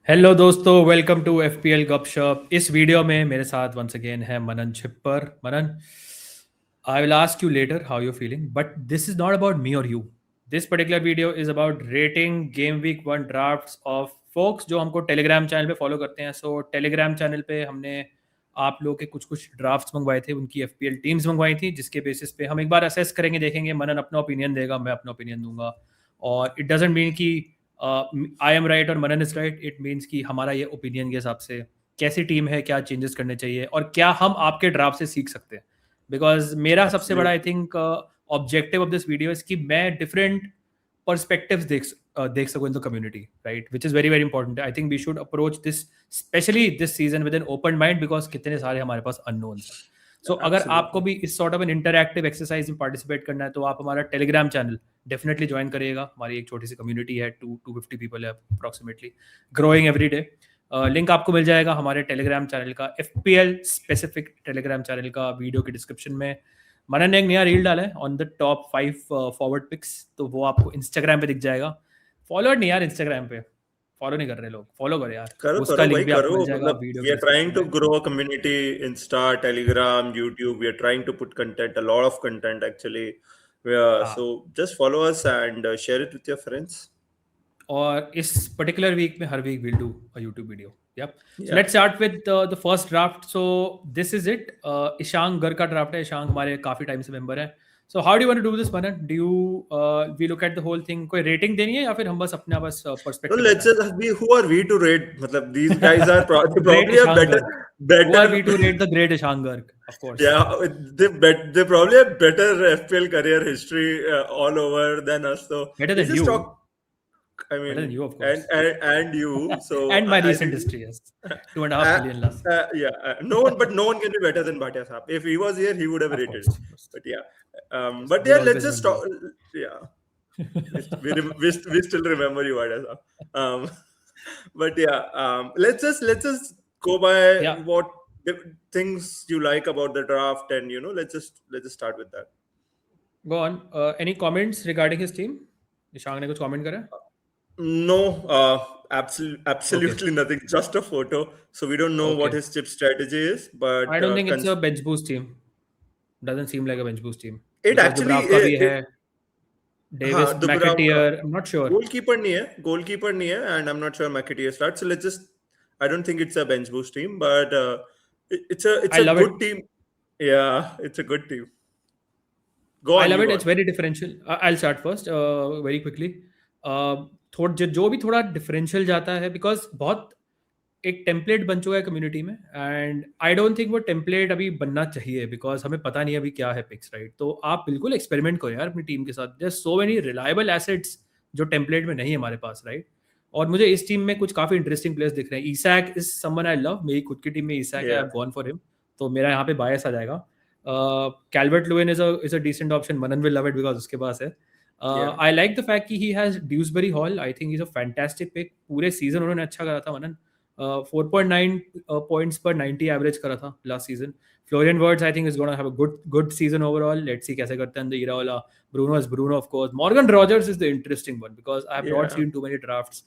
Hello दोस्तों, welcome to FPL गपशप। इस वीडियो में मेरे साथ वंस अगेन है Manan Chhippar. Manan, I will ask you later how you feeling, but this is not about me और you. This particular video is about rating game week 1 drafts of folks जो हमको Telegram channel पे follow करते हैं। सो Telegram channel पे हमने आप लोग के कुछ कुछ ड्राफ्ट्स मंगवाए थे, उनकी एफपीएल टीम्स मंगवाई थी, जिसके बेसिस पे हम एक बार असेस करेंगे, देखेंगे। मनन अपना ओपिनियन देगा, मैं अपना ओपिनियन दूंगा। और इट डजेंट मीन कि आई एम राइट और मनन इज राइट। इट मीन्स कि हमारा ये ओपिनियन के हिसाब से कैसी टीम है, क्या चेंजेस करने चाहिए और क्या हम आपके ड्राफ्ट से सीख सकते हैं। बिकॉज मेरा सबसे बड़ा I think objective of this video is कि मैं डिफरेंट पर्सपेक्टिव्स देख सकूं in the community, right, which is very very important. I think we should approach this specially this season with an open mind, because कितने सारे हमारे पास unknowns हैं। सो अगर आपको भी इस sort of an interactive exercise में पार्टिसिपेट करना है तो आप हमारा टेलीग्राम चैनल डेफिनेटली ज्वाइन करिएगा। हमारी एक छोटी सी कम्युनिटी है, 250 पीपल है approximately, growing every day. Link आपको मिल जाएगा हमारे टेलीग्राम चैनल का, एफपीएल स्पेसिफिक टेलीग्राम चैनल का, वीडियो के डिस्क्रिप्शन में। मनन ने एक नया रील डाला है on the top 5 forward picks, तो वो आपको इंस्टाग्राम पे दिख जाएगा। फॉलोअर नहीं यार, इंस्टाग्राम पे फॉलो नहीं कर रहे लोग, फॉलो करो यार। करो उसका करो लिंक भाई भी आपको करो मिल जाएगा मतलब वीडियो वी के आर ट्राइंग डिस्क्रिप्शन टू में। Grow a community. Insta, Telegram, YouTube, we are trying to put content, a lot of content actually. So हाँ, just follow us and share it with your friends. और इस particular week में हर week will do a YouTube video. Yep. So Yeah. Let's start with the first draft. So this is it. Ishank Garg का draft है। ईशांक हमारे काफी time से member है। So how do want to do this Manan? Do you we look at the whole thing, कोई rating देनी है या फिर हम बस अपना बस No, पर्सपेक्टिव let's बताएं? just be who are we to rate? मतलब these guys are great probably a Ishank better Garg. Who better are we to rate the great Ishank Garg? Of course yeah they probably have better FPL career history all over than us. So better let's then just you, talk. I better mean, then you of and course. and, and you. So and my I recent think. History, yes. 2.5 Uh, million last. yeah, no one, but no one can be better than Bhatia Saab. If he was here, he would have Of rated. course, of course, But yeah, of course. but yeah, We'll let's always just remember talk. you. Yeah, we still remember you, Bhatia Saab. But yeah, let's just go by Yeah, what things you like about the draft, and let's just start with that. go on. Any comments regarding his team? Ishank ने कुछ comment करा? No, Okay, absolutely nothing. Just a photo, so we don't know what okay. his chip strategy is. I But don't think it's a bench boost team. Doesn't seem like a bench boost team it because actually दुब्राव का भी है, हाँ Davis, दुबराव मैकेटियर, I'm not sure. goalkeeper नहीं है and I'm not sure McAteer starts. So let's just I don't think it's a bench boost team, but it's I a love it. good team. Yeah, it's a good team. Go I on, love you it. go It's on. very differential. I'll start first, very quickly. थोड़ा जो भी थोड़ा differential जाता है, because बहुत एक template बन चुका है कम्युनिटी में, एंड आई डोंट थिंक वो टेम्पलेट अभी बनना चाहिए, बिकॉज हमें पता नहीं अभी क्या है पिक्स, राइट। तो आप बिल्कुल एक्सपेरिमेंट करो यार अपनी टीम के साथ। Just so many reliable assets जो टेम्पलेट में नहीं है हमारे पास, राइट। और मुझे इस टीम में कुछ काफी इंटरेस्टिंग प्लेयर्स दिख रहे हैं। Isak is someone I love, मेरी खुद की टीम में ईसैक है, I Yeah, have gone for him, तो मेरा यहाँ पे बायस आ जाएगा। Calvert Lewin is a decent option, Manan will love it because उसके पास है। yeah, I like the fact कि he has Dewsbury Hall, I think is a fantastic pick. पूरे सीजन उन्होंने अच्छा करा था मनन। 4.9 पॉइंट्स पर 90 एवरेज करा था last season. Florian Wirtz I think is gonna have a good season overall. Let's see कैसे करते हैं the Iraola. Bruno is Bruno of course. Morgan Rogers is the interesting one because I have not yeah, seen too many drafts.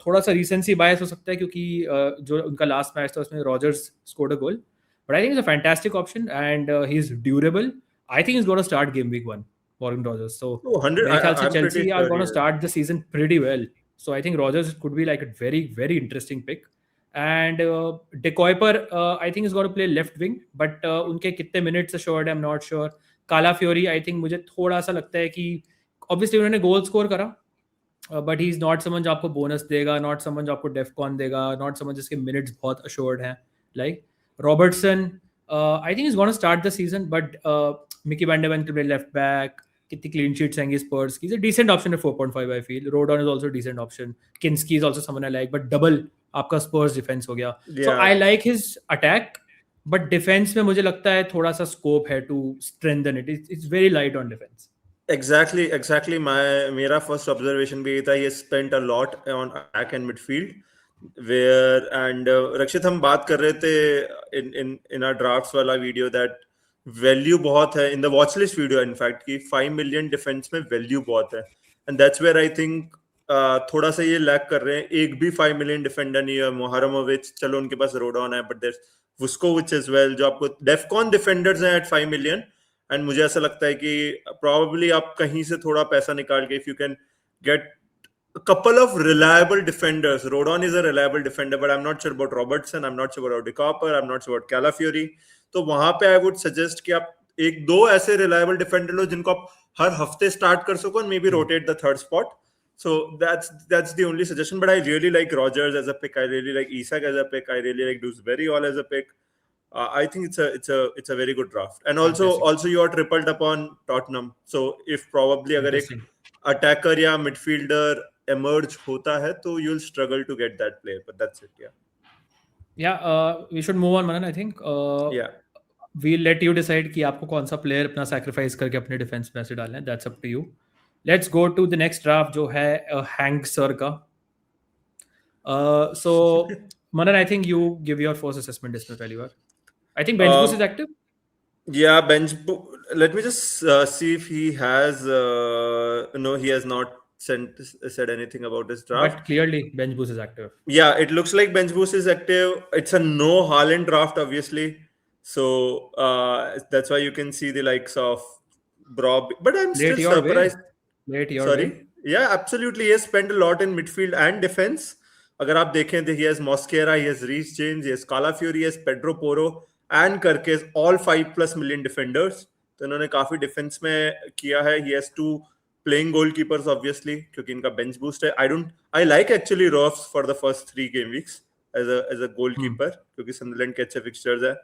थोड़ा सा recency बायस हो सकता है क्योंकि जो उनका लास्ट मैच था उसमें Rogers scored a goal, but I think is a fantastic option and he is durable. I think is gonna start game week 1, Morgan Rogers. So 100. मेरे ख्याल से I'm pretty Chelsea are sure. Gonna Yeah, start the season pretty well. So I think Rogers could be like a very, very interesting pick. And Decoy पर I think is going to play left wing, but उनके कितने minutes assured I'm not sure. काला Fury I think मुझे थोड़ा सा लगता है कि obviously उन्होंने गोल स्कोर करा, but he is not someone जो आपको बोनस देगा, नॉट समन जो आपको डेफकॉन देगा, नॉट समन जिसके मिनट्स बहुत अश्योर्ड हैं। Like Robertson I think is gonna start the season, but Micky van de Ven के लेफ्ट बैक, कितनी क्लीन शीट्स आएंगी स्पर्स की, डिसेंट ऑप्शन है 4.5 I feel. Rodon is also decent option. Kinsky is also someone I like, but double आपका Spurs defence हो गया। So I yeah. Like his attack, but defence में मुझे लगता है थोड़ा सा स्कोप है to strengthen it. It's very light on defence. Exactly. मेरा first observation भी ये था. He has spent a lot on attack and midfield. Where and रक्षित हम बात कर रहे थे in our drafts वाला वीडियो that value बहुत है in the watch list video in fact कि 5 million defense में value बहुत है, and that's where I think थोड़ा सा ये लैक कर रहे हैं. एक भी 5 मिलियन डिफेंडर नहीं है. मोहरमोविच, चलो उनके पास रोडॉन है, बट देयर वुस्कोविच एज वेल, जो आपको डेफकॉन डिफेंडर्स हैं एट 5 मिलियन. एंड मुझे ऐसा लगता है कि प्रोबेबली आप कहीं से थोड़ा पैसा निकाल के, if you can get a couple of reliable defenders. Rodon is a reliable defender, but I'm not sure about Robertson. I'm not sure about De Cooper. I'm not sure about Calafiori. तो वहां पे I would suggest कि आप एक दो ऐसे reliable defender लो जिनको आप हर हफ्ते start कर सको and maybe rotate the third spot. So that's the only suggestion. But I really like Rogers as a pick. I really like Isak as a pick. I really like Dewsbury Hall as a pick. I think it's a very good draft. And also you are tripled upon Tottenham. So if probably अगर एक attacker या midfielder emerge होता है तो you'll struggle to get that player, but that's it. We should move on, Manan. I think we'll let you decide कि आपको कौन सा प्लेयर अपना sacrifice करके अपने डिफेंस में से डालना है. That's up to you. Let's go to the next draft जो है Hank Sir का. So Manan, I think you give your first assessment इसमें पहली बार. I think bench boost is active. Yeah, let me just see if he has. No, he has not said anything about this draft. But clearly, bench boost is active. Yeah, it looks like bench boost is active. It's a no Haaland draft, obviously. So that's why you can see the likes of Brob. But I'm still surprised. Sorry. Yeah, absolutely. He has spent a lot in midfield and defense. अगर आप देखें तो he has Mosquera, he has Reece James, he has Calafiori, he has Pedro Porro and Kirkes, all 5+ million defenders. तो इन्होंने काफी defence में किया है. He has 2 playing goalkeepers, obviously, क्योंकि इनका bench boost है. I like actually Roffs for the first 3 game weeks as a goalkeeper, क्योंकि Sunderland के अच्छे fixtures है.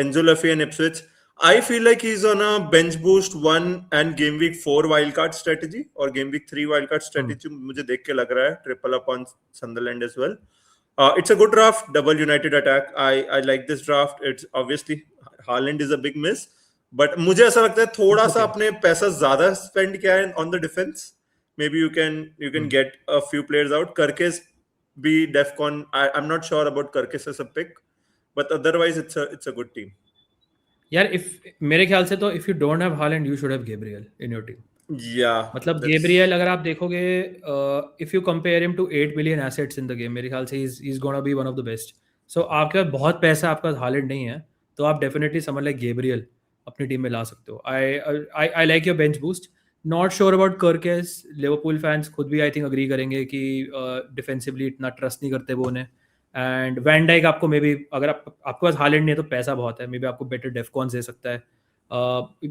Enzo Lafay and Ipswich. I feel like he's on a bench boost 1 and game week 4 wildcard strategy or game week 3 wildcard strategy. मुझे देख के लग रहा है triple up on Sunderland as well. It's a good draft, double United attack. I like this draft. It's obviously Haaland is a big miss, but मुझे ऐसा लगता है थोड़ा सा अपने पैसा ज्यादा spend किया है on the defense. Maybe you can get a few players out. Kirkes be defcon. I'm not sure about Kirkes as a pick, but otherwise it's a good team. यार मेरे ख्याल से तो if you don't have Haaland you should have Gabriel in your team. मतलब Gabriel अगर आप देखोगे if you compare him to 8 billion assets in the game, मेरे ख्याल से is gonna be one of the best. So आपके पास बहुत पैसा, आपके पास हालैंड नहीं है, तो आप डेफिनेटली समझ लाइक गैब्रियल अपनी टीम में ला सकते हो. I like your bench boost. Not sure about Kerkez. Liverpool fans खुद भी आई थिंक अग्री करेंगे कि डिफेंसिवली इतना ट्रस्ट नहीं करते वो उन्हें. एंड वैन डाइक आपको मे बी, अगर आपके पास हालैंड नहीं है तो पैसा बहुत है, मे बी आपको बेटर डेफकॉन्स दे सकता है.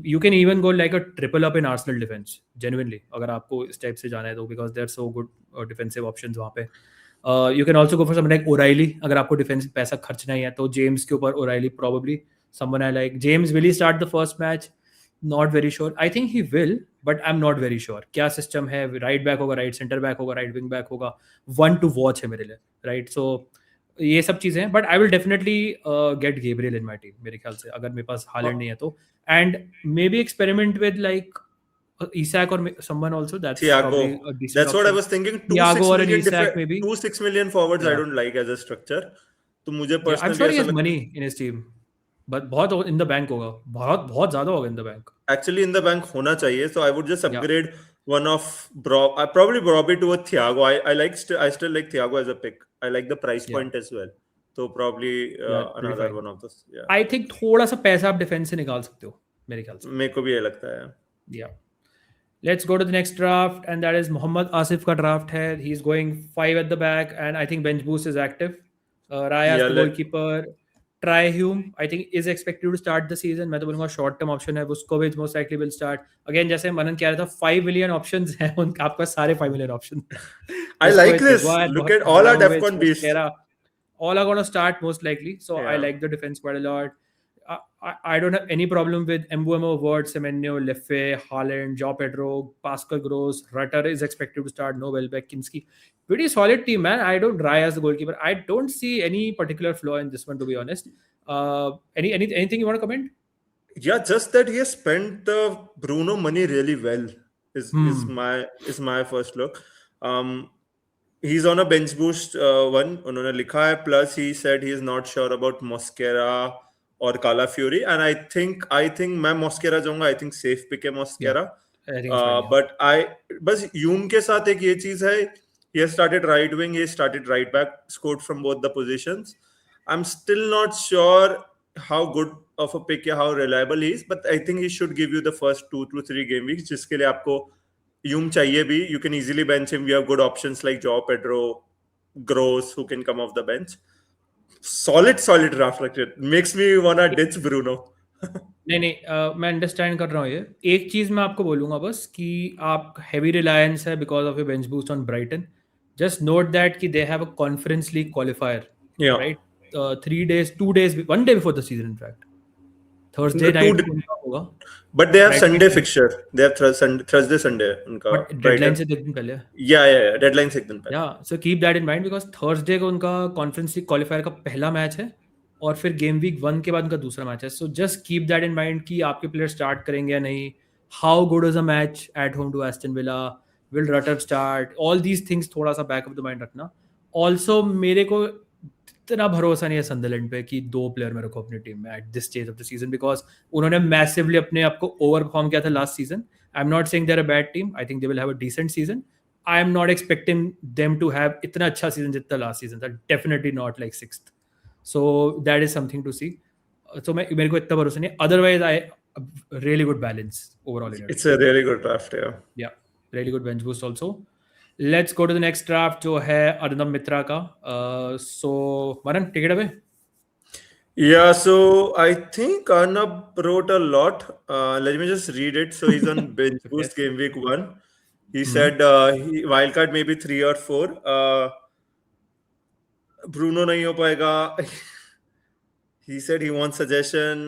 You can even go like a triple up in Arsenal defence genuinely, अगर आपको इस टाइप से जाना है तो, because they are so good defensive options वहाँ पे. You can also go for someone like O'Reilly. अगर आपको डिफेंसिव पैसा खर्चना ही है तो जेम्स के ऊपर O'Reilly probably someone I like. James will he start the first match? Not very sure. I think he will, but I am not very sure क्या system है. राइट बैक होगा, राइट सेंटर बैक होगा, right wing back होगा. 1 to watch है मेरे लिए, right. सो ये सब चीज़ें हैं, but I will definitely get Gabriel in my team मेरे ख्याल से, अगर मेरे पास हालैंड नहीं है तो. And may be experiment with like Isak or someone also. That's Thiago. Probably a decent That's what I option. was thinking. Thiago or an Isak maybe. 2-6 million forwards I don't like as a structure. तो मुझे personally I'm sure he has money in his team, but बहुत in the bank होगा, बहुत ज़्यादा होगा in the bank. Actually in the bank होना चाहिए. So I would just upgrade one of probably Brobbey to a Thiago. I still like Thiago as a pick. I like the price point as well. So probably another one of those. Yeah. I think थोड़ा सा पैसा आप defence से निकाल सकते हो मेरे ख्याल से. मेरे को भी ये लगता है. Yeah. Let's go to the next draft, and that is Mohammad Asif का draft है. He's going 5 at the back, and I think bench boost is active. Raya as the goalkeeper. Hume, I think is expected to start the season. मैं तो बोलूँगा short term option है. Vuskovic most likely will start. Again, जैसे मनन कह रहा था, 5 million options हैं. आपके पास सारे 5 million options. I like this. Look at all our Defcon beasts. All are going to start most likely. So I like the defense quite a lot. I don't have any problem with Mbeumo, Ward, Semenyo, Leffe, Haaland, João Pedro, Pascal Gross. Rutter is expected to start. No Welbeck, Kinski. Pretty solid team, man. I don't Raya as the goalkeeper. I don't see any particular flaw in this one, to be honest. Anything you want to comment? Yeah, just that he has spent the Bruno money really well is my first look. He's on a bench boost one. उन्होंने लिखा है. Plus he said he is not sure about Mosquera और Calafiori, and I think मैं Mosquera जाऊंगा. I think safe pick है Mosquera. I think it's fine. Yeah. But I बस यूम के साथ एक ये चीज है, he has started right wing, he has started right back, scored from both the positions. I'm still not sure how good of a pick या how reliable he is, but I think he should give you the first 2 to 3 game weeks, जिसके लिए आपको यूम चाहिए भी. You can easily bench him. You have good options like Joao Pedro, Gross, who can come off the bench. Solid draft like it. Makes me wanna ditch Bruno. नहीं मैं understand कर रहा हूँ ये. एक चीज़ मैं आपको बोलूँगा बस कि आप हैवी रिलायंस है because of your bench boost on Brighton. Just note that कि they have a conference league qualifier, Yeah. Right? 3 days, 2 days, 1 day before the season, in fact. Thursday Two night day- उनका होगा. But they have Friday Sunday night. fixture. They have Thursday, Sunday. उनका But Brighton. Deadline से 2 दिन पहले. Yeah. Deadline से एक दिन पहले. या so keep that in mind because Thursday को उनका कॉन्फ्रेंस लीग क्वालिफायर का पहला मैच है और फिर गेम वीक 1 के बाद उनका दूसरा मैच है. So just keep that in mind कि आपके प्लेयर स्टार्ट करेंगे या नहीं. How good is a match at home to Aston Villa, will Rutter start, all these things थोड़ा सा बैक ऑफ द माइंड रखना. ऑल्सो मेरे को इतना भरोसा नहीं है संदरलैंड पे कि 2 प्लेयर मेरे को अपनी टीम में at this stage of the season, because उन्होंने मैसिवली अपने आप को ओवर परफॉर्म किया था last season. I am not saying they are a bad team. I think they will have a decent season. I am not expecting them to have इतना अच्छा season जितना last season था. Definitely not like 6th. So that is something to see. So मेरे को इतना भरोसा नहीं. Otherwise, I really good balance overall. It's a really good draft, yeah. Yeah, really good bench boost also. Let's go to the next draft जो है अर्नब मित्रा का. So Manan, take it away. Yeah, so I think Arnab wrote a lot. Let me just read it. So he's on bench boost game week 1. He said wildcard maybe 3 or 4. Bruno nahi ho paega. He said he wants suggestion,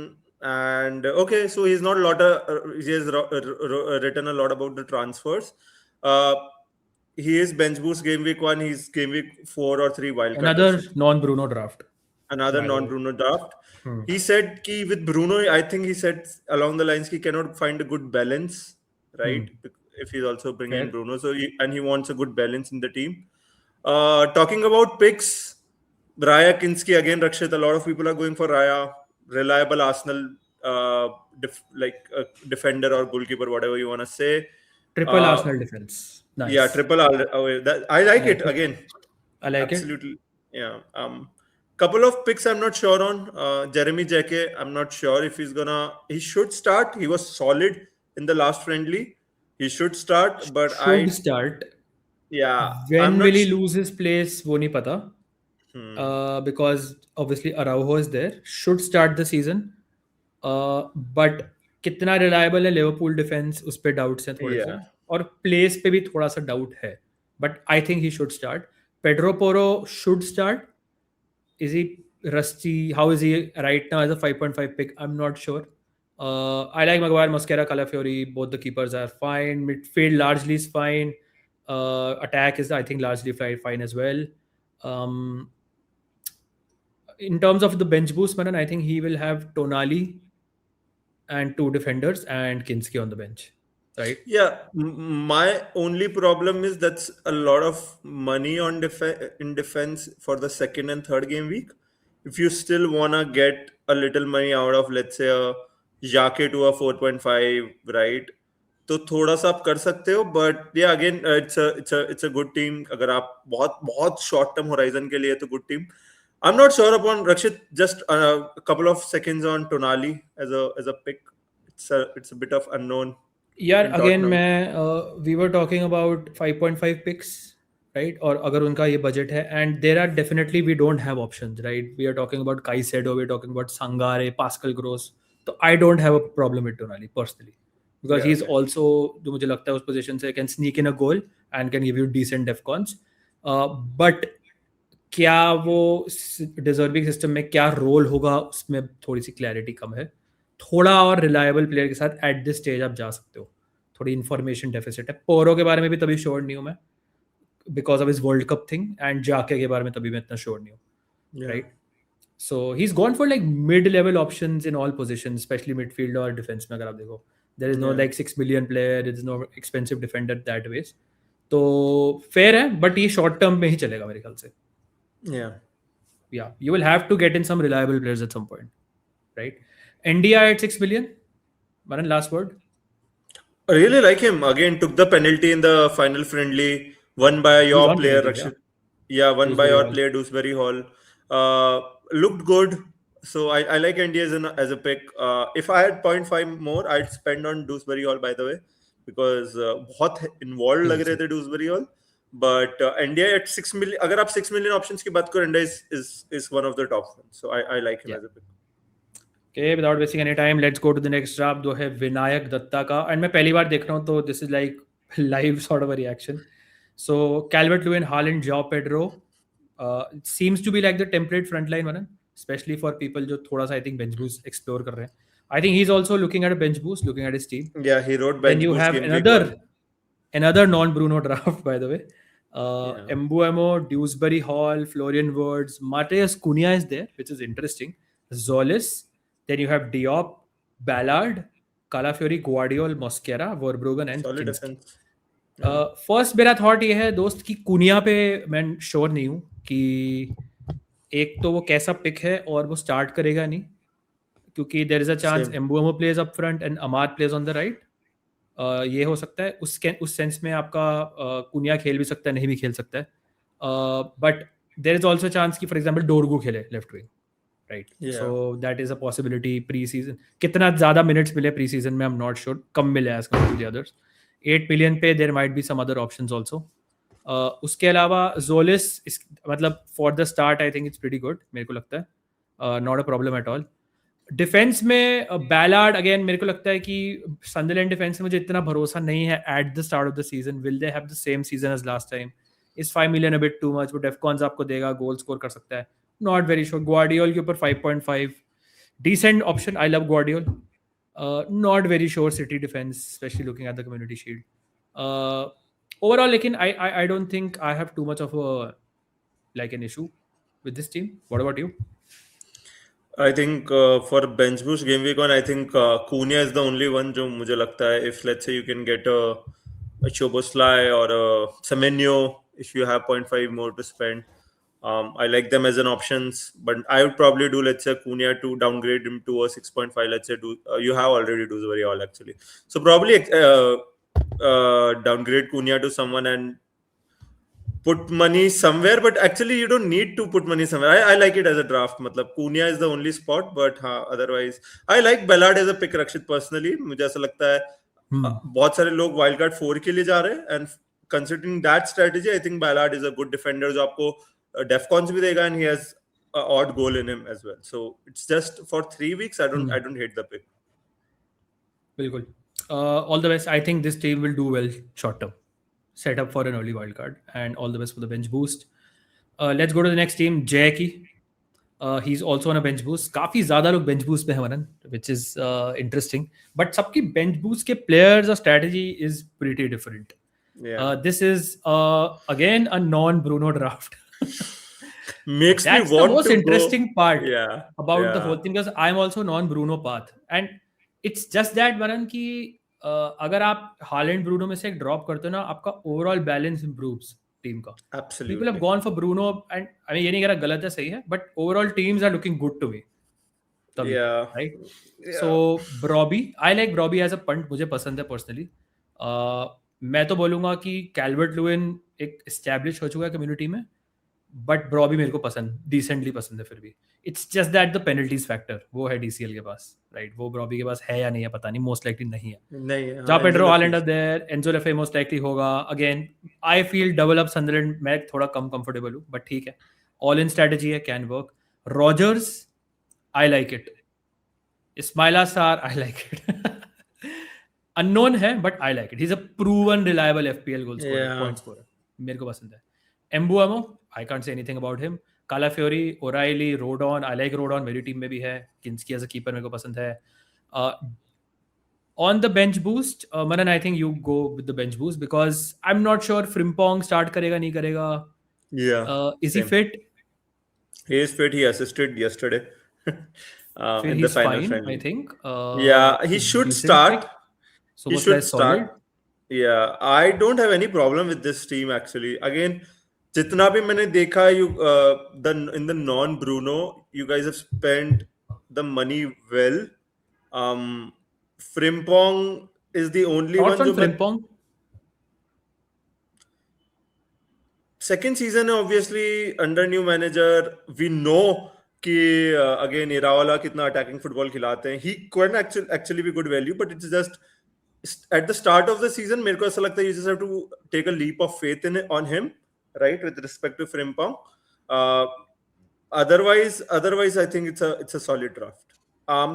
and okay, so he's not a lot of he has written a lot about the transfers. He is bench boost game week 1. He's game week 4 or 3 wildcard. Another non-Bruno draft. Another non-Bruno draft. He said ki with Bruno, I think he said along the lines he cannot find a good balance, right? If he's also bringing in Bruno, so he wants a good balance in the team. Talking about picks, Raya Kinski again. Rakshit, a lot of people are going for Raya, reliable Arsenal defender or goalkeeper, whatever you want to say. Triple Arsenal defense. Nice. Yeah, triple. I like it again. I like absolutely. Yeah. Couple of picks I'm not sure on. Jeremy Jeke, I'm not sure if he should start. He was solid in the last friendly. He should start, but start. Yeah. When will he lose his place? वो नहीं पता. Because obviously Araujo is there. Should start the season. But कितना reliable है Liverpool defence, उस पे doubts हैं थोड़े से. और प्लेस पे भी थोड़ा सा डाउट है. But I think he should start. Pedro Porro should start. Is he rusty? How is he right now as a 5.5 pick? I'm not sure. I like Maguire, Mosquera, Calafiori. Both the keepers are fine. Midfield largely is fine. Attack is, I think, largely fine as well. In terms of the bench boost, Manan, I think he will have Tonali and 2 defenders and Kinski on the bench. Right? Yeah, my only problem is that's a lot of money on in defense for the second and third game week. If you still wanna get a little money out of, let's say, a Jake to a 4.5, right? तो थोड़ा सा आप कर सकते हो, but yeah, again, it's a good team. अगर आप बहुत short term horizon के लिए तो good team. I'm not sure upon Rakshit. Just a couple of seconds on Tonali as a pick. It's a bit of unknown. Yeah, again, we were talking about 5.5 picks, right? Or अगर उनका ये budget है, and there are definitely we don't have options, right? We are talking about Caicedo, we're talking about Sangare, Pascal Gross. So I don't have a problem with Tonali personally, because he's also, जो मुझे लगता है उस position से can sneak in a goal and can give you decent defcons. But क्या वो deserving system में क्या role होगा उसमें थोड़ी सी clarity कम है. थोड़ा और रिलायबल प्लेयर के साथ एट दिस स्टेज आप जा सकते हो. थोड़ी इन्फॉर्मेशन डेफिसिट है. पोरो के बारे में भी तभी श्योर नहीं हूँ मैं, because of his world cup thing, and जाके के बारे में तभी मैं इतना श्योर नहीं हूँ. Right? So he is gone for like mid level options in all positions, specially midfield और डिफेंस में. अगर आप देखो, there is no like 6 million player, there is no expensive defender that ways. तो फेयर है, but ये short term में ही चलेगा मेरे ख्याल से. या you will have to get in some reliable players at some point, right? India at 6 million. Manan, last word. I really like him. Again, took the penalty in the final friendly, won by He's your on player, penalties, yeah. Rakshit. Yeah, won by Dewsbury your Hall. player, Dewsbury Hall. Looked good. So I like India as a pick. If I had point 0.5 more, I'd spend on Dewsbury Hall, by the way, because बहुत involved लग रहे Seriously. थे Dewsbury Hall. But India at 6 million, अगर आप 6 million options की बात करो, India is one of the top ones. So I like him Yeah. as a pick. Okay, without wasting any time, let's go to the next draft जो है विनायक दत्ता का. And मैं पहली बार देख रहा हूँ तो this is like live sort of a reaction. So Calvert-Lewin, Haaland, Joao Pedro it seems to be like the template frontline one, especially for people जो थोड़ा सा I think bench boost explore कर रहे हैं. I think he's also looking at a bench boost, looking at his team. Yeah, he wrote Then bench you boost have game week 1. another non-Bruno draft, by the way. Yeah. Mbuemo, Dewsbury Hall, Florian Wirtz, Mateus Cunha is there, which is interesting. Zolis. Then you have Diop, Ballard, Calafiori, Guardiol, Mosquera, Verbruggen and Solid Kinski. defense. Yeah. First मेरा thought ये है दोस्त कि कुनिया पे मैं sure नहीं हूँ कि एक तो वो कैसा पिक है और वो स्टार्ट करेगा नहीं क्योंकि there is a chance Same. Mbeumo plays up front and Amad plays on the right. ये हो सकता है उस सेंस में आपका कुनिया खेल भी सकता है नहीं भी खेल सकता है but there is also chance कि फॉर एग्जाम्पल डोरगू खेले left wing right. Yeah. So that is a possibility. Pre season कितना ज़्यादा मिनट्स मिले प्री सीजन में आई एम नॉट श्योर. कम मिले as compared to the others. 8 million पे there might be some other options also. उसके अलावा जोलिस मतलब for the start I think it's pretty good मेरे को लगता है. Not a problem at all. Defence में बैलार्ड अगेन मेरे को लगता है कि सनडरलैंड डिफेंस में मुझे इतना भरोसा नहीं है at the start of the season. Will they have the same season as last time. Is 5 million a bit too much. वो डेफकॉन्स आपको देगा, गोल स्कोर कर सकता है. Not very sure. ग्वार्डियोल के ऊपर 5.5 decent option. I love Gvardiol. Not very sure City defence specially looking at the community shield. Overall लेकिन I don't think I have too much of like an issue with this team. What about you? I think for bench boost game week 1, I think Cunha is the only one जो मुझे लगता है if let's say you can get a Szoboszlai or a Semenyo if you have 0.5 more to spend. I like them as an options, but I would probably do let's say Cunha to downgrade him to a 6.5. Let's say you have already Dewsbury Hall actually, so probably downgrade Cunha to someone and put money somewhere, but actually you don't need to put money somewhere. I like it as a draft. मतलब Cunha is the only spot, but हाँ otherwise I like Ballard as a pick. Rakshit personally मुझे ऐसा लगता है बहुत सारे लोग wild card 4 के लिए जा रहे हैं and considering that strategy I think Ballard is a good defender जो आपको defcons भी देगा and he has a odd goal in him as well. So it's just for 3 weeks. I don't hate the pick. बिल्कुल. All the best. I think this team will do well short term. Set up for an early wild card and all the best for the bench boost. Let's go to the next team, Jackie. He's also on a bench boost. काफी ज्यादा लोग bench boost पे हैं मनन, which is interesting. But सबकी bench boost के players और strategy is pretty different. Yeah. This is again a non-Bruno draft. Makes That's me want the most to interesting go. part Yeah. about yeah. the whole thing because I'm also non-Bruno path and it's just that मनन कि अगर आप Holland Bruno में से एक drop करते हो ना आपका ओवरऑल बैलेंस इंप्रूव्स टीम का. Absolutely. People have gone for Bruno and I mean ये नहीं कह रहा गलत है सही है but overall teams are looking good to me तभी right. So Brobbey I like Brobbey as a punt. मुझे पसंद है पर्सनली. मैं तो बोलूंगा कि कैल्वर्ट लुइन एक एस्टैब्लिश हो चुका है कम्युनिटी में बट ब्रॉबी मेरे को पसंद डिसेंटली पसंद है फिर भी. It's just that the penalties factor वो है डीसीएल के पास राइट. वो ब्रॉबी के पास है या नहीं है पता नहीं. मोस्ट लाइकली नहीं है. नहीं है. जहाँ Pedro Haaland are there. Enzo Le Fée most likely होगा. Again I feel double up Sunderland मैं थोड़ा कम कंफर्टेबल हूँ बट ठीक है. ऑल इन स्ट्रेटजी है. Can work. Rogers I like it. Ismaila Sarr I like it. Unknown है but I like it. He is a proven reliable FPL goal scorer point scorer. मेरे को पसंद है. Mbeumo I can't say anything about him. कालाफ्योरी, O'Reilly, Rodon. I like Rodon. मेरी team में भी है. किंस्की as a keeper मेरे को पसंद है. On the bench boost, Manan, I think you go with the bench boost because I'm not sure Frimpong start करेगा नहीं करेगा. Yeah. Is he fit? He is fit. He assisted yesterday in He's the final fine, friendly. I think. Yeah, he should decent start. pick. He Soboslai should is solid. start. Yeah, I don't have any problem with this team actually. Again, जितना भी मैंने देखा in the non Bruno, you guys have spent the money well. Frimpong is the only Thoughts one on जो मैं Frimpong? Second season है obviously under new manager we know कि again Iraola कितना attacking football खिलाते हैं he can actually be good value but it's just at the start of the season मेरे को ऐसा लगता है you just have to take a leap of faith in on him right with respect to Frimpong otherwise I think it's a solid draft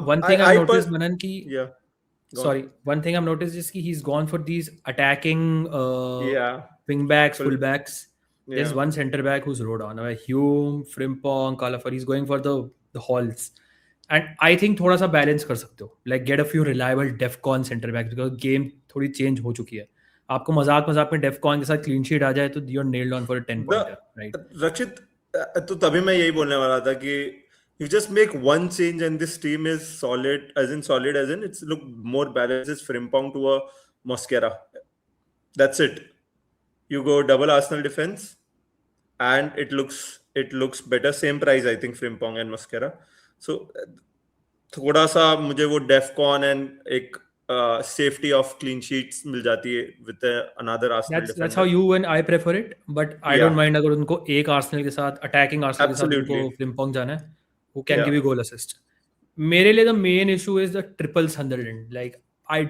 One thing I've I noticed, Manan, ki yeah go on. sorry, one thing I've noticed is he's gone for these attacking Yeah, wing backs, full full backs. There's yeah one center back who's rode on. Hume, Frimpong, Kalafer. He's going for the hauls. And I think थोड़ा सा balance कर सकते हो. Like get a few reliable defcon center backs because game थोड़ी change हो चुकी है. आपको मजाक में defcon के साथ clean sheet आ जाए तो you're nailed on for a 10-pointer, right? रक्षित तो तभी मैं यही बोलने वाला था कि you just make one change and this team is solid as in it's look more balanced as Frimpong to a Mosquera. That's it. You go double Arsenal defense and it looks better. Same price I think Frimpong and Mosquera. So थोड़ा सा मुझे वो डेफकॉन and एक safety of clean sheets मिल जाती है with another Arsenal That's defender. how you and I prefer it, but I don't Yeah, mind अगर उनको एक आर्सेनल के साथ अटैकिंग आर्सेनल के साथ उनको absolutely. फ्रिम्पोंग जाना है, who can Yeah. give you goal assist. मेरे लिए the main issue is the triple Sunderland. Like I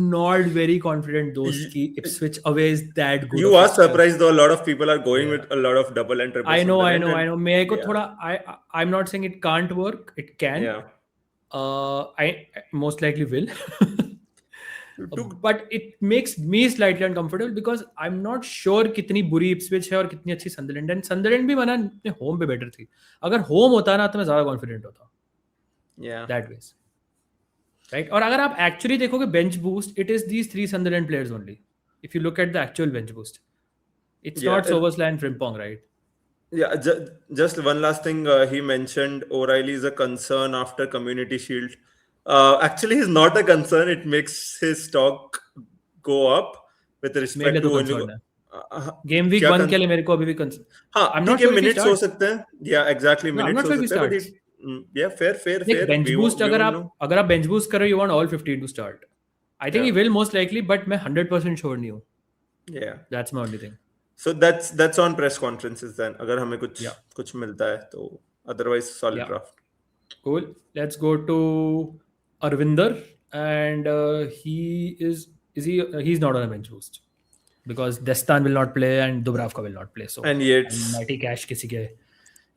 not very confident those Y- की Ipswich away is that good. You of are fixture. surprised though a lot of people are going Yeah. with a lot of double and triple I know. Sunderland and- मेरे को Yeah. थोड़ा I'm not saying it can't work. It can. Yeah. I most likely will. To- But it makes me slightly uncomfortable because I'm not sure कितनी बुरी Ipswich है और कितनी अच्छी Sunderland है. Sunderland भी मना अपने होम पे बेटर थी. अगर होम होता ना तो मैं ज़्यादा कॉन्फिडेंट होता. Yeah. That ways. Right? और अगर आप एक्चुअली देखोगे bench boost, it is these 3 Sunderland players only. If you look at the actual bench boost, it's Yeah, not Szoboszlai and Frimpong, right? Yeah, just one last thing. He mentioned O'Reilly is a concern after Community Shield. Actually, he's not a concern. It makes his stock go up with मेरे respect लिए to तो when you concern है. uh, game week क्या 1 con- के लिए मेरे को अभी भी concern. हाँ I'm ठीक not है sure if he मिनट्स हो starts. सकते हैं या exactly No, I'm minutes not हो sure if he सकते हैं बट starts. yeah fair देख बेंच बूस्ट अगर आप बेंच बूस्ट कर रहे हो, you want all 15 to start. I think he Yeah. will most likely, but मैं 100% sure नहीं हूँ. yeah That's my only thing. so that's on press conferences then अगर हमें Yeah. कुछ मिलता है तो otherwise solid Yeah. draft. Cool. Let's go to Arvinder, and he's not on a bench boost because Destan will not play and Dubravka will not play. So And Yates. Mighty Cash किसी के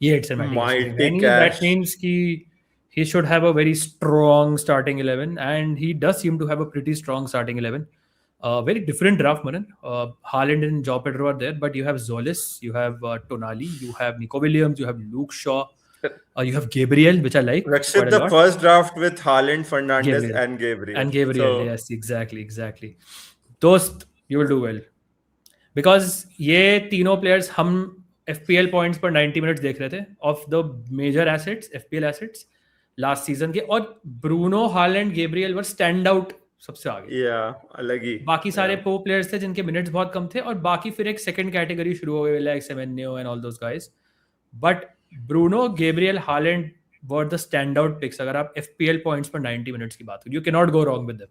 Yates and Mighty Mighty Cash. That means he should have a very strong starting 11, and he does seem to have a pretty strong starting 11. Very different draft, Manan. Haaland and Joe Pedro are there, but you have Zolis, you have Tonali, you have Nico Williams, you have Luke Shaw, you have Gabriel, which I like Rakshit, quite a the lot. first draft with Haaland, Fernandes Gabriel. and Gabriel. And Gabriel, So, yes, exactly. Those you will do well. Because ये तीनों players हम FPL points पर 90 minutes देख रहे थे of the major assets, FPL assets last season के, और Bruno, Haaland, Gabriel were stand out सबसे आगे. yeah, अलग ही. बाकी सारे pro players थे जिनके minutes बहुत कम थे, और बाकी फिर एक second category शुरू हो गई like Semenyo and all those guys. But Bruno, Gabriel, Haaland were the standout picks अगर आप FPL points पर 90 minutes की बात करो. You cannot go wrong with them.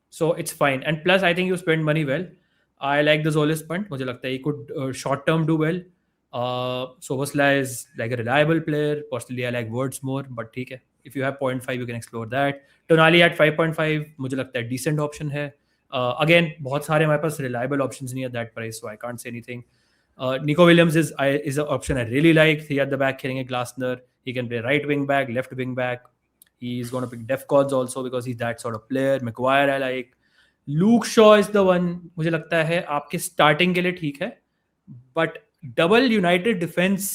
So it's fine. And plus I think you spend money well. I like the Zolis punt. मुझे लगता है he could short term do well. Szoboszlai is like a reliable player. Personally, I like Words more, but ठीक है. If you have 0.5, you can explore that. Tonali at 5.5, मुझे लगता है decent option है. Again, बहुत सारे हमारे पास reliable options नहीं at that price, so I can't say anything. Nico Williams is an option I really like. He at the back carrying a Glasner. He can play right wing back, left wing back. He's going to pick Defcods also because he's that sort of player. Maguire I like. Luke Shaw is the one. मुझे लगता है आपके starting के लिए ठीक है, but double United defense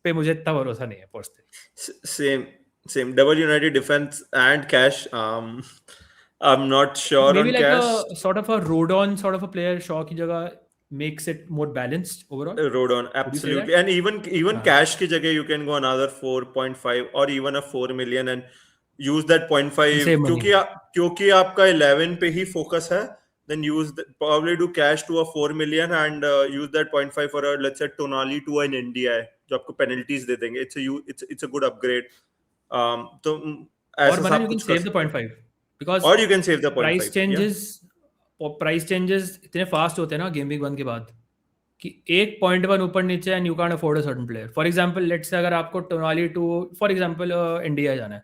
पे मुझे इतना भरोसा नहीं है personally. Same double United defense and Cash. I'm not sure Maybe on like Cash. a sort of a Rodon sort of a player. Shaw की जगह makes it more balanced overall. Rodon, absolutely. And even Cash की जगह you can go another 4.5 or even a 4 million and use that 0.5 Save money. क्योंकि आपका 11 पे ही focus है, then probably do Cash to a 4 million and use that 0.5 for a, let's say Tonali to an NDI जो आपको penalties दे देंगे. It's a good upgrade. तो और ऐसा Manan, सब you can कुछ कर save the 0.5. Because or you can save the 0.5. Price changes इतने फास्ट होते हैं ना गेम वीक 1 के बाद कि एक 0.1 ऊपर नीचे and you can afford a certain player. For example let's say अगर आपको टोनाली टू फॉर एग्जांपल इंडिया जाना है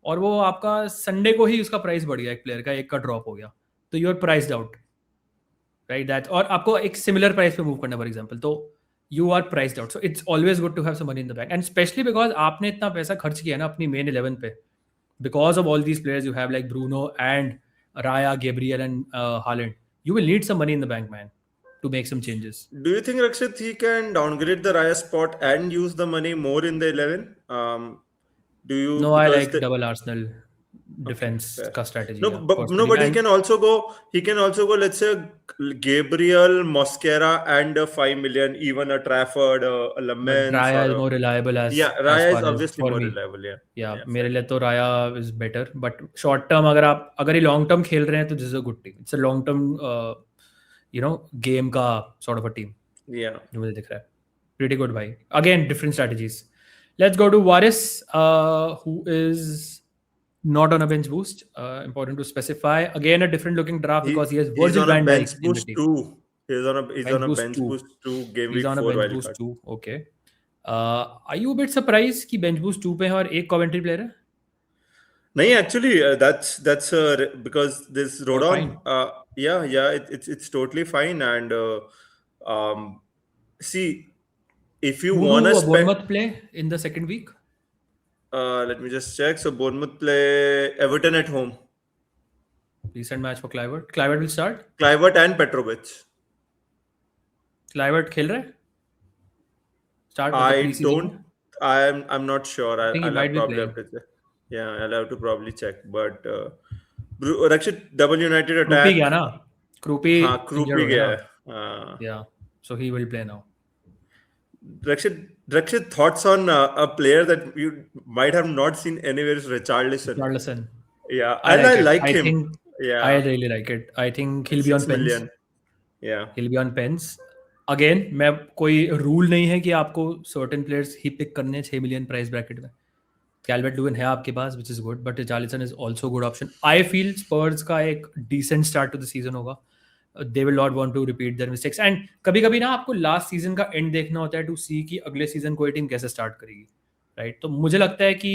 और वो आपका संडे को ही उसका प्राइस बढ़ गया, एक प्लेयर का एक का ड्रॉप हो गया, तो you are priced out, right? That, और आपको एक सिमिलर प्राइस पे मूव करना है फॉर एग्जांपल, तो you are priced out. So it's always good to have some money in the bank, and specially because आपने इतना पैसा खर्च किया ना अपनी मेन 11 पे, because of all these players you have like Bruno and Raya, Gabriel and Haaland, you will need some money in the bank, man, to make some changes. Do you think Rakshit he can downgrade the Raya spot and use the money more in the 11? Do you? No, I Because like double Arsenal defense fair. ka strategy. No, yeah, but personally. he And can also go. He can also go. Let's say Gabriel, Mosquera, and 5 million, even a Trafford, a but Lamens. Raya or is more reliable as Raya far is as obviously for more me. reliable. Yeah, मेरे लिए तो Raya is better, but short term अगर ये long term खेल रहे हैं तो this is a good team. It's a long term game का sort of a team. Yeah. जो मुझे दिख रहा है. Pretty good भाई. Again, different strategies. Let's go to Waris, who is not on a bench boost. Important to specify. Again, a different looking draft because he has He's Virgil on a van Dijk bench in the boost team. too. He's on a bench too. boost too. Game He's week on a 4 bench wild boost card. too. Okay. Are you a bit surprised कि bench boost 2 पे है और एक Coventry player है? नहीं, actually, that's because this Rodon. Fine. It's totally fine. And see, if you Who wanna do spend, Bournemouth play in the second week? let me just check. So Bournemouth play Everton at home. Decent match for Kluivert. Kluivert will start. Kluivert and Petrovic. Kluivert खेल रहा है? Start with the I preseason don't. में? I'm not sure. I think he I'll might be probably playing. have to check. Yeah, I'll have to probably check. But Rakshit, double United Krupi attack. गया ना? Krupi हाँ, injured Krupi हो गया गया है. ना? Yeah, so he will play now. Rakshit, thoughts on a player that you might have not seen anywhere is Richarlison. Richarlison. Yeah, I and I like it. like I him. think Yeah, I really like it. I think he'll be on 6 pens. million. Yeah. He'll be on pens. Again, मैं कोई rule नहीं है कि आपको certain players ही pick करने 6 million price bracket में. Calvert Lewin है आपके पास, which is good, but Richarlison is also a good option. I feel Spurs का एक decent start to the season होगा. They will not want to repeat their mistakes. And कभी-कभी ना आपको last season का end देखना होता है to see कि अगले season कोई टीम कैसे start करेगी, right? तो मुझे लगता है कि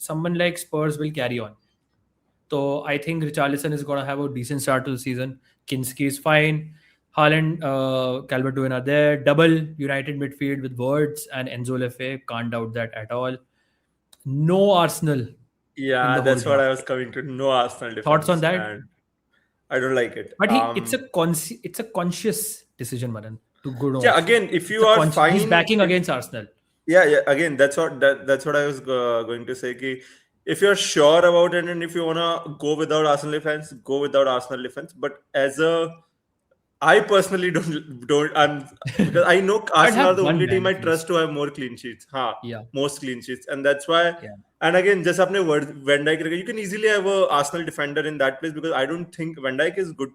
someone like Spurs will carry on. So I think Richarlison is going to have a decent start to the season. Kinski is fine. Haaland, Calvert-Lewin are there. Double United midfield with Wirtz and Enzo Lefebvre. Can't doubt that at all. No Arsenal. Yeah, that's what I was coming to. No Arsenal defense. Thoughts on that? And I don't like it. But it's a conscious decision, Manan, to go to. Yeah, again, if you are fine, he's backing against Arsenal. Yeah. Again, that's what I was going to say. Ki if you're sure about it and if you wanna go without Arsenal defense, go without Arsenal defense. But I personally don't. Because I know Arsenal are the only team I trust to have more clean sheets. Yeah. Most clean sheets, and that's why. Yeah. And again, just apne Van Dijk, you can easily have a Arsenal defender in that place because I don't think Van Dijk is good.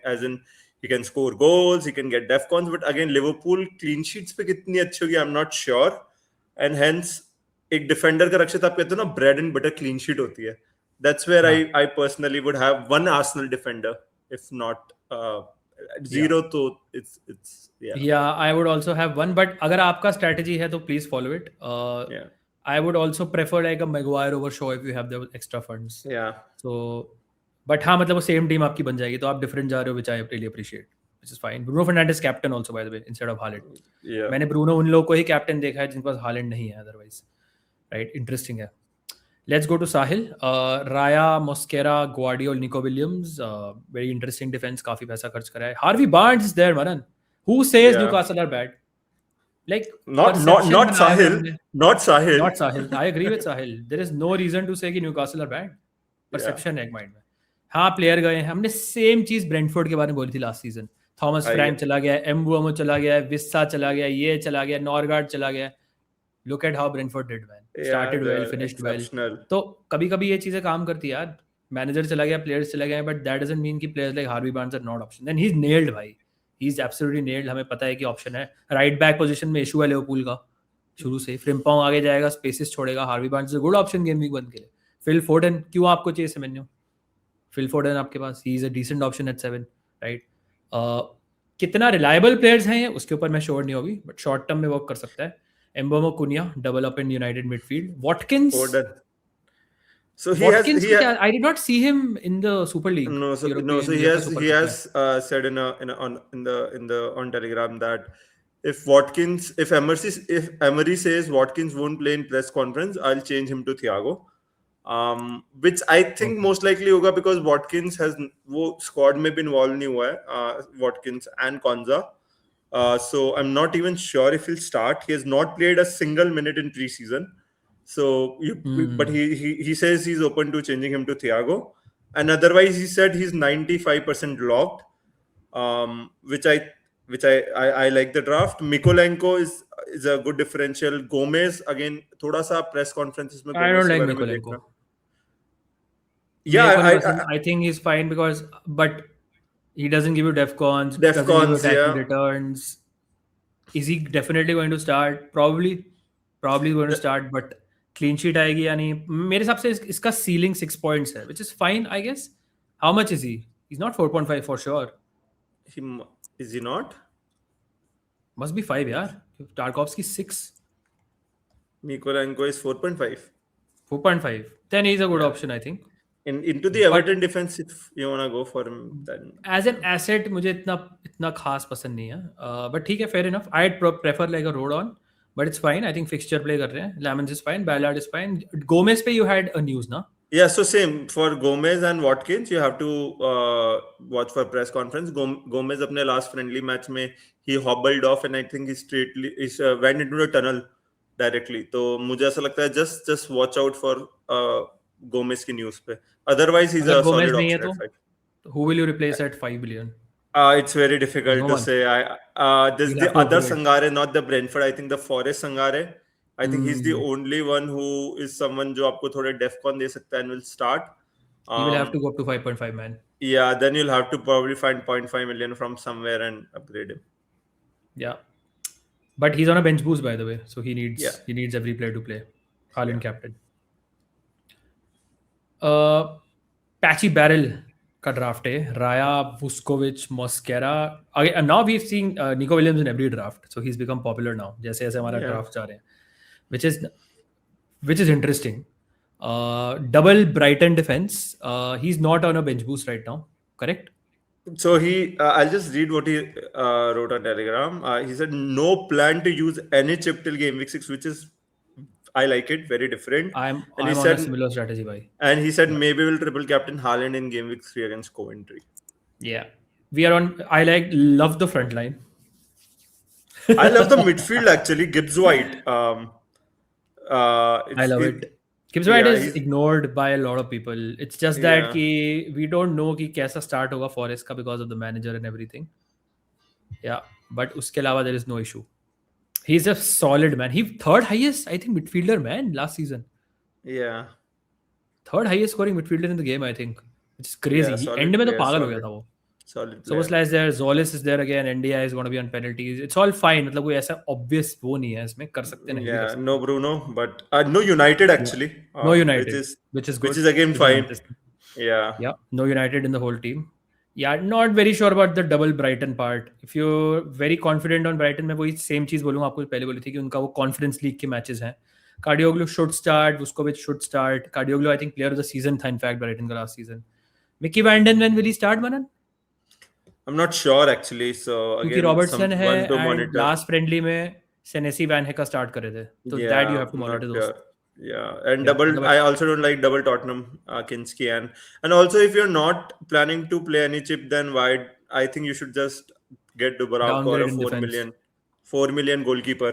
As in he can score goals, he can get defcons. But again, Liverpool clean sheets पे कितनी अच्छी होगी, I'm not sure. And hence, एक defender का रक्षित आप कहते हो ना bread and butter clean sheet होती है. That's where I personally would have one Arsenal defender, if not zero. तो it's Yeah, I would also have one. But अगर आपका strategy है तो please follow it. I would also prefer like a Maguire over Shaw if you have the extra funds. Yeah. So, but हाँ मतलब वो same team आपकी बन जाएगी तो आप different जा रहे हो, which I really appreciate, which is fine. Bruno Fernandes captain also by the way instead of Haaland. Yeah. मैंने Bruno उन लोगों को ही captain देखा है जिनके पास Haaland नहीं है otherwise. Right, interesting है. Let's go to Sahil. Raya, Mosquera, Guardiola, Nico Williams. Very interesting defense. काफी पैसा खर्च करा है. Harvey Barnes is there, Manan. Who says Newcastle are bad? Like not Sahil. Not Sahil. I agree with Sahil. There is no reason to say कि Newcastle are bad. Perception है एक mind में. हाँ प्लेयर गए हैं. हमने same चीज Brentford के बारे में बोली थी लास्ट सीजन. थॉमस फ्रैंक चला गया, एम्बुएमो चला गया, विस्सा चला गया, ये चला गया, नॉरगार्ड चला गया. Look at how Brentford did man. Started well, finished well. तो कभी-कभी ये चीजें काम करती है यार. मैनेजर चला गया, प्लेयर्स चला गया, but that doesn't mean कि players like Harvey Barnes are not option. Then he's nailed भाई. He's absolutely nailed. हमें पता है कि ऑप्शन है. राइट बैक पोजीशन में इशू है लिवरपूल का शुरू से. फ्रिम्पॉन्ग आगे जाएगा, स्पेसेस छोड़ेगा. Harvey Barnes is a good option game week 1 के लिए. फिल फोर्डन, क्यों आपको चाहिए सेमेन्यो? फिल फोर्डन आपके पास, he is a decent option at 7, right? कितना रिलायबल प्लेयर्स हैं ये उसके ऊपर मैं श्योर नहीं होगी, बट शॉर्ट टर्म में वर्क कर सकता है. Mbeumo Cunha double up in United midfield. Watkins, Foden. So Watkins को क्या, I did not see him in the super league, no, so no, so European he UEFA has super he cup में. has said in a on in the on Telegram that if Emery says Watkins won't play in press conference, I'll change him to Thiago. Which I think Okay. most likely होगा because Watkins has वो squad में भी involved नहीं हुआ है, Watkins and Konza. So I'm not even sure if he'll start. He has not played a single minute in preseason. So but he says he's open to changing him to Thiago. And otherwise, he said he's 95% locked, which I like the draft. Mikolenko is a good differential. Gomez again, थोड़ा सा press conferences में I Gomez don't के like बारे में Mikolenko. देखना. मेरे को नहीं Yeah, पसंद. I think he's fine because, but he doesn't give you defcons, doesn't give you Defcons, tackle yeah. returns. Is he definitely going to start? Probably going to The- start, but clean sheet आएगी या नहीं? मेरे हिसाब से इसका ceiling 6 points है, which is fine, I guess. How much is he? He's not 4.5 for sure. Is he not? Must be 5 यार. Tarkovsky 6. Mikolenko is 4.5. 4.5. Then he's a good Yeah. option, I think. Into the Everton defense, if you wanna go for him, then as an asset मुझे इतना खास पसंद नहीं है, but ठीक है, fair enough. I prefer like a Rodon, but it's fine. I think fixture play कर रहे हैं. Lemons is fine, Ballard is fine. Gomez पे यू हैड अ न्यूज ना? yeah, so same for Gomez and Watkins. You have to watch for press conference. Gomez अपने last friendly match में he hobbled off and I think he went into the tunnel directly. तो मुझे ऐसा लगता है just watch out for Gomez की news पे. Otherwise he's अगर a गोमेज solid नहीं है option तो at 5. Who will you replace at 5 billion? It's very difficult No to one. say. There's You'll the have to other upgrade. Sangare, not the Brentford. I think the Forest Sangare. I think he's the only one who is someone जो आपको थोड़े defcon दे सकता है and will start. He will have to go up to 5.5, man. Yeah, then you'll have to probably find 0.5 million from somewhere and upgrade him. Yeah. But he's on a bench boost, by the way, so he Yeah. needs every player to play. Haaland captain. Patchy Barrel का draft है. Raya, Vuskovic, Mosquera. Now we have seen Nico Williams in every draft, so he is become popular now जैसे जैसे हमारा Yeah. Draft जा रहे हैं, which is interesting. Double Brighton defense. He's not on a bench boost right now, correct? So I'll just read what he wrote on Telegram. He said no plan to use any chip till game week 6, which is I like it, very different. I'm And he on a said similar strategy, bhai. and he said maybe we'll triple captain Haaland in game week 3 against Coventry. Yeah, we are on. I love the front line. I love the midfield actually. Gibbs White. I love it. Gibbs White is he's- ignored by a lot of people. It's just that Yeah. कि we don't know कि कैसा start होगा Forest का because of the manager and everything. Yeah, but उसके अलावा there is no issue. He's a solid man. He third highest, I think, midfielder man last season. Yeah. Third highest scoring midfielder in the game, I think, which is crazy. Yeah, solid End में तो player, पागल हो solid. गया था वो. Solid So was player. like there, Zolis is there again. NDI is going to be on penalties. It's all fine. मतलब कोई ऐसा obvious वो नहीं है इसमें, कर सकते नहीं. Yeah, no Bruno, but no United actually. No United, which is good. which is again Which is fine. interesting. Yeah. Yeah, no United in the whole team. Yeah, not very sure about the double Brighton part. If you're very confident on Brighton, मैं वही same चीज बोलूंगा आपको पहले बोली थी कि उनका वो कॉन्फ्रेंस लीग के मैचेस हैं. Kadioglu should start, Vuskovic should start. Kadioglu I think player of the season था इनफैक्ट ब्राइटन का last season. Micky van de Ven when will he start, Manan? I'm not sure actually. So क्योंकि again, Robertson है one to and monitor. Last friendly में Senesi van है का start करे थे, तो Yeah, that you have to not monitor sure. दोस्त. Yeah, and Yeah, double. otherwise- I also don't like double Tottenham, Kinski, and also if you're not planning to play any chip, then why? I think you should just get Dubravka or Downgrade a in 4 defense. million, 4 million goalkeeper,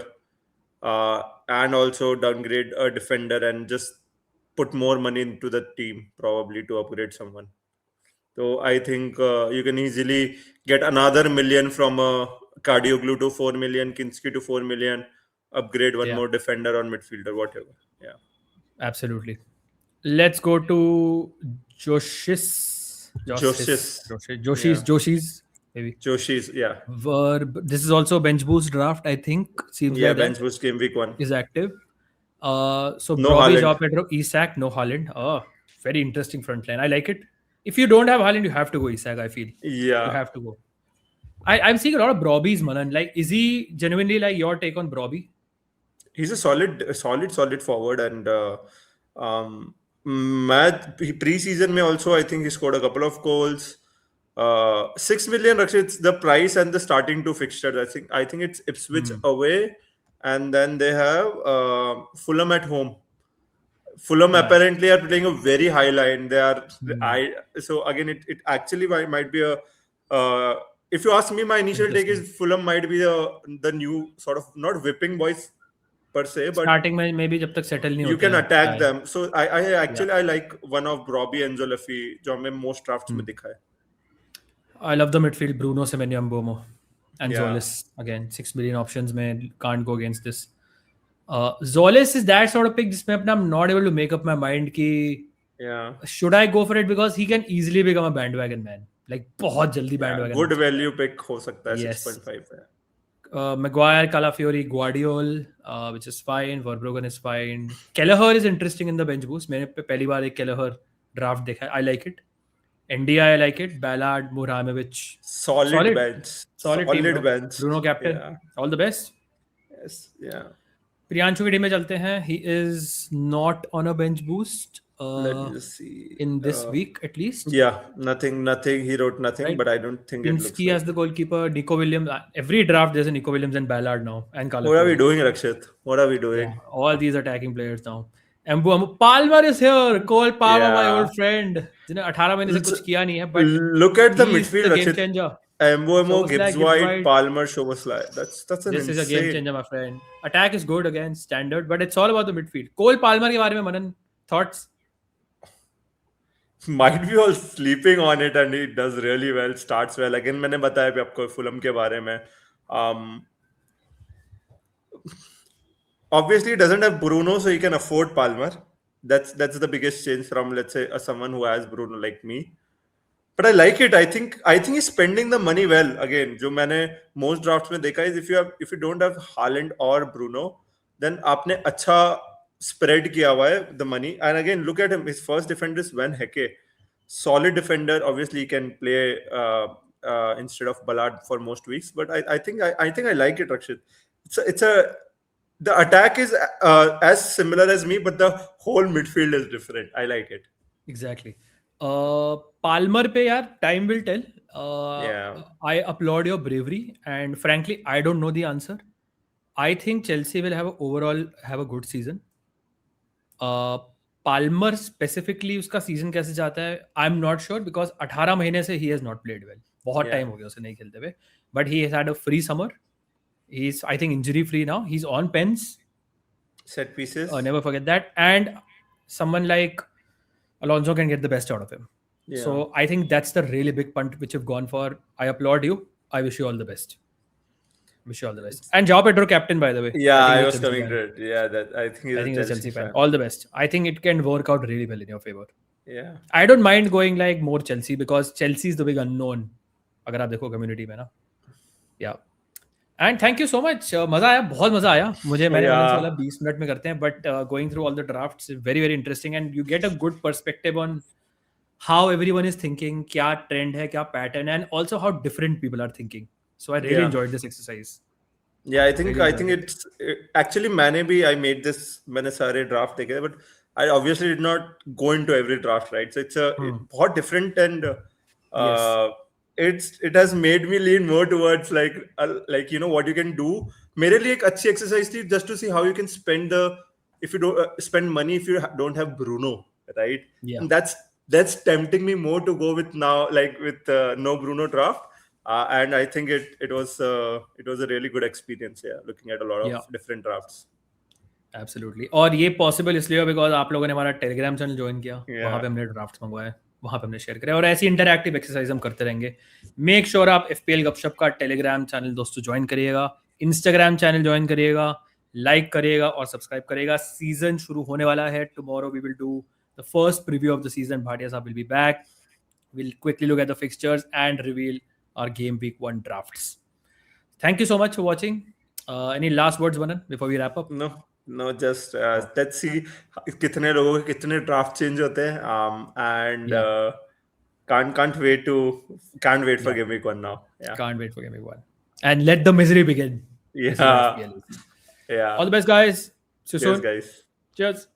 and also downgrade a defender and just put more money into the team probably to upgrade someone. So I think you can easily get another million from Cardioglu to 4 million, Kinski to 4 million, upgrade one Yeah. more defender on midfielder, whatever. Yeah. Absolutely. Let's go to Joshis. Joshi's maybe. Joshi's, yeah. Verb. This is also bench boost draft, I think. Seems Yeah, like bench boost game week 1. is active. So No Brobbey, Haaland. Joao Pedro, Isak, no Haaland. Oh, very interesting front line. I like it. If you don't have Haaland, you have to go Isak, I feel. You Yeah, have to go. I'm seeing a lot of Brobbies, Manan. Like, is he genuinely like your take on Brobby? he's a solid forward, and pre-season में also I think he scored a couple of goals. 6 million, Rakshit, the price and the starting two fixtures. I think it's Ipswich away, and then they have Fulham at home. Fulham Yeah. apparently are playing a very high line. They are so again it actually might be a if you ask me, my initial take is Fulham might be the new sort of not whipping boys per se, but Starting में maybe जब तक settle नहीं you होते can हैं. attack Yeah. them. So I actually I like one of Robbie and Zolafi जो हमें most drafts में दिखा है. I love the midfield. Bruno, Semenyo, Mbomo, and Yeah. Zolis. Again, 6 million options. Man, can't go against this. Zolis is that sort of pick जिसमें अपना I'm not able to make up my mind कि Yeah. should I go for it, because he can easily become a bandwagon man. Like बहुत जल्दी bandwagon. Good value pick हो सकता है. Yes. 6.5 है. Maguire, Calafiori, Guardiol, which is fine. Verbruggen is fine. Kelleher is interesting in the bench boost. मैंने पहली बार एक Kelleher draft देखा है. I like it. NDI, I like it. Ballard, Muramovic. Solid bench. Solid team, bro. bench. Bruno captain. Yeah. All the best. Yes. Yeah. Priyanshu की team में चलते हैं. He is not on a bench boost. Let me just see. In this week, at least. Yeah, nothing. He wrote nothing, Right. but I don't think it looks Pinsky as the goalkeeper. Nico Williams. Every draft there's a Nico Williams and Ballard now, and Calafiori. What are we doing, Rakshit? What are we doing? Yeah, all these attacking players now. Mbumo Palmer is here. Cole Palmer, my Yeah. old friend. जिन्हें 18 महीने से कुछ किया नहीं है, but Look at the he's midfield, the game Rakshit. changer. Mbumo, Szoboszlai, Gibbs White, Palmer, Szoboszlai. That's an This is a insane. game changer, my friend. Attack is good again, standard, but it's all about the midfield. Cole Palmer के बारे में मनन thoughts? Might be all sleeping on it, and he does really well. Starts well. Again, मैंने बताया भी आपको Fulham के बारे में. Obviously, he doesn't have Bruno, so he can afford Palmer. That's the biggest change from, let's say, someone who has Bruno like me. But I like it. I think he's spending the money well. Again, जो मैंने most drafts में देखा is if you don't have Haaland or Bruno, then आपने अच्छा spread किया हुआ है the money. And again, look at him. His first defender is Van Hecke. Solid defender. Obviously, he can play instead of Ballard for most weeks. But I think I like it, Rakshit. The attack is as similar as me, but the whole midfield is different. I like it. Exactly. Palmer पे यार time will tell. Yeah. I applaud your bravery, and frankly, I don't know the answer. I think Chelsea will have a good season. Palmer specifically उसका season कैसे जाता है I'm not sure, because 18 महीने से he has not played well. बहुत time हो गया उसे नहीं खेलते हुए. But he has had a free summer. He's, I think, injury free now. He's on pens. Set pieces. Never forget that. And someone like Alonso can get the best out of him. Yeah. So I think that's the really big punt which you've gone for. I applaud you. I wish you all the best. Wish you all the best. And Joao Pedro captain, by the way. Yeah, I was coming to it. Yeah, I think he's a Chelsea fan. All the best. I think it can work out really well in your favor. Yeah. I don't mind going like more Chelsea, because Chelsea is the big unknown. अगर आप देखो community में ना. Yeah. And thank you so much. मजा आया, बहुत मजा आया मुझे. मैंने वाला 20 मिनट में करते हैं, but going through all the drafts is very very interesting, and you get a good perspective on how everyone is thinking, क्या trend है, क्या pattern, and also how different people are thinking. So I really enjoyed this exercise. Yeah, I think it's actually I made this मैंने सारे draft देखे, but I obviously did not go into every draft, right? So it's बहुत different, and it has made me lean more towards like you know what you can do. मेरे लिए एक अच्छी exercise थी just to see how you can spend if you don't spend money if you don't have Bruno, right? Yeah. And that's tempting me more to go with now, like with no Bruno draft. And I think it was a really good experience, looking at a lot of different drafts. Absolutely. और ये possible इसलिए because आप लोगों ने हमारा Telegram channel join किया. वहाँ पे हमने drafts मंगवाए, वहाँ पे हमने शेयर करें, और ऐसी इंटरैक्टिव एक्सरसाइज हम करते रहेंगे. मेक श्योर आप FPL गपशप का टेलीग्राम चैनल दोस्तों ज्वाइन करिएगा, इंस्टाग्राम चैनल ज्वाइन करिएगा, लाइक करिएगा और सब्सक्राइब करिएगा. सीजन शुरू होने वाला है. Tomorrow we will do the first preview of the season. Bhatia साहब will be back. We'll quickly look at the fixtures and reveal our game week 1 drafts. Thank you so much for watching. Any last words, Manan, before we wrap up? No, No, just let's see कितने लोगों के कितने draft change होते हैं and Yeah. can't wait for Yeah. Game Week 1 now. Yeah. Can't wait for Game Week 1. And let the misery begin. This is what Yeah. FPL is. Yeah. All the best, guys. See you Cheers, soon. guys. Cheers.